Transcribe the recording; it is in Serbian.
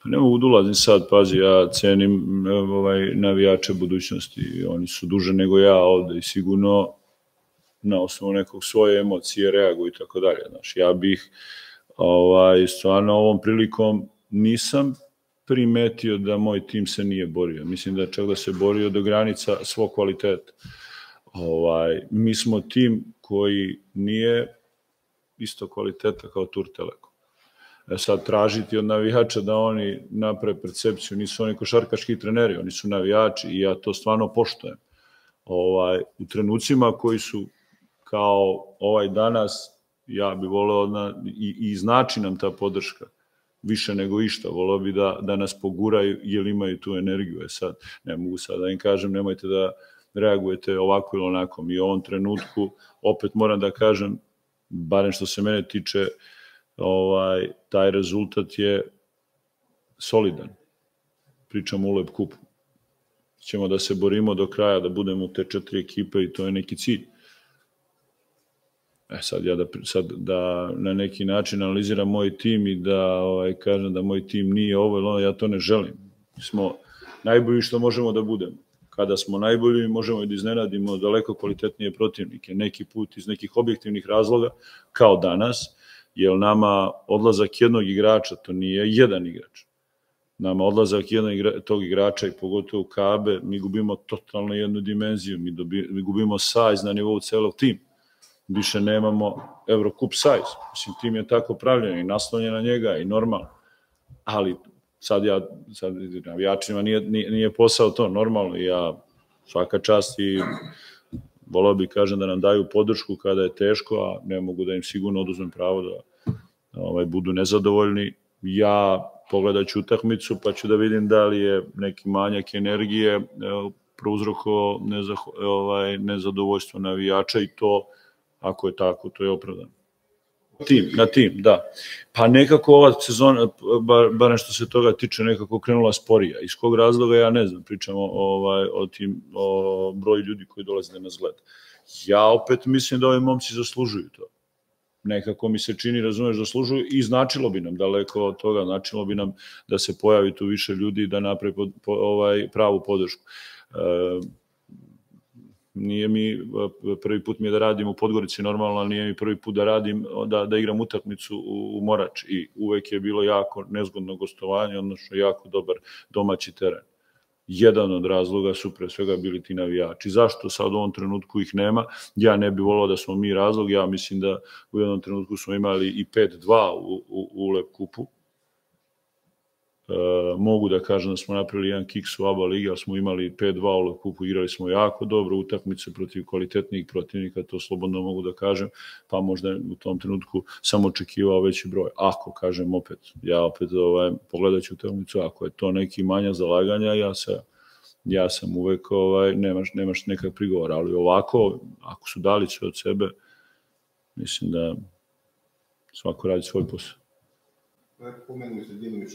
Ne mogu da ulazim sad, pazi, ja cenim navijače budućnosti, oni su duže nego ja ovde i sigurno na osnovu nekog svoje emocije reaguju i tako dalje. Znaš, ja bih stvarno ovom prilikom nisam primetio da moj tim se nije borio. Mislim da čak da se borio do granica svog kvaliteta. Mi smo tim koji nije isto kvaliteta kao Tur Telekom. Sad tražiti od navijača da oni naprave percepciju, nisu oni košarkaški treneri, oni su navijači i ja to stvarno poštujem. U trenucima koji su kao ovaj danas, ja bih voleo i znači nam ta podrška više nego išta, voleo bi da nas poguraju jer imaju tu energiju. Sad, ne mogu sad da im kažem nemojte da reagujete ovako ili onako. Mi u ovom trenutku, opet moram da kažem, barem što se mene tiče, taj rezultat je solidan. Pričamo o ULEB kupu. Ćemo da se borimo do kraja, da budemo u te 4 ekipe i to je neki cilj. Sad da na neki način analiziram moj tim i da kažem da moj tim nije ovo ili ono, ja to ne želim. Mi smo najbolji što možemo da budemo. Kada smo najbolji, možemo i da iznenadimo daleko kvalitetnije protivnike. Neki put iz nekih objektivnih razloga, kao danas, jer nama odlazak jednog igrača, to nije jedan igrač. Nama odlazak jednog tog igrača i pogotovo Kabe, mi gubimo totalno jednu dimenziju, mi gubimo size na nivou celog tima. Više nemamo Eurocup size. Mislim, tim je tako pravljen i naslonjen na njega i normalno. Ali sad navijačima nije posao to, normalno. Ja svaka čast i volao bih kažem da nam daju podršku kada je teško, a ne mogu da im sigurno oduzmem pravo da budu nezadovoljni. Ja pogledat ću utakmicu pa ću da vidim da li je neki manjak energije prouzrokovao nezadovoljstvo navijača i to, ako je tako, to je opravdano. Na tim, da. Pa nekako ova sezona, bar što se toga tiče, nekako krenula sporija. Iz kog razloga, ja ne znam, pričamo o broju ljudi koji dolaze da nas gleda. Ja opet mislim da ovi momci zaslužuju to. Nekako mi se čini, razumeš, zaslužuju i značilo bi nam daleko od toga, značilo bi nam da se pojavi tu više ljudi i da napravi pravu podršku. Nije mi prvi put mi je da radim u Podgorici normalno, ali nije mi prvi put da radim, da igram utakmicu u Morač i uvek je bilo jako nezgodno gostovanje, odnosno jako dobar domaći teren. Jedan od razloga su pre svega bili ti navijači. Zašto sad u ovom trenutku ih nema? Ja ne bih volao da smo mi razlog, ja mislim da u jednom trenutku smo imali i 5-2 u ULEB kupu. Mogu da kažem da smo napravili jedan kiks u ABA ligi, ali smo imali 5-2 u ULEB kupu, igrali smo jako dobro utakmice protiv kvalitetnijih protivnika, to slobodno mogu da kažem, pa možda u tom trenutku sam očekivao veći broj. Ako, kažem opet, ja opet pogledat ću utakmicu, ako je to neki manja zalaganja, ja sam uvek, nemaš nekak prigovor, ali ovako, ako su dali sve od sebe, mislim da svako radi svoj posao. Pomenuli ste djelomično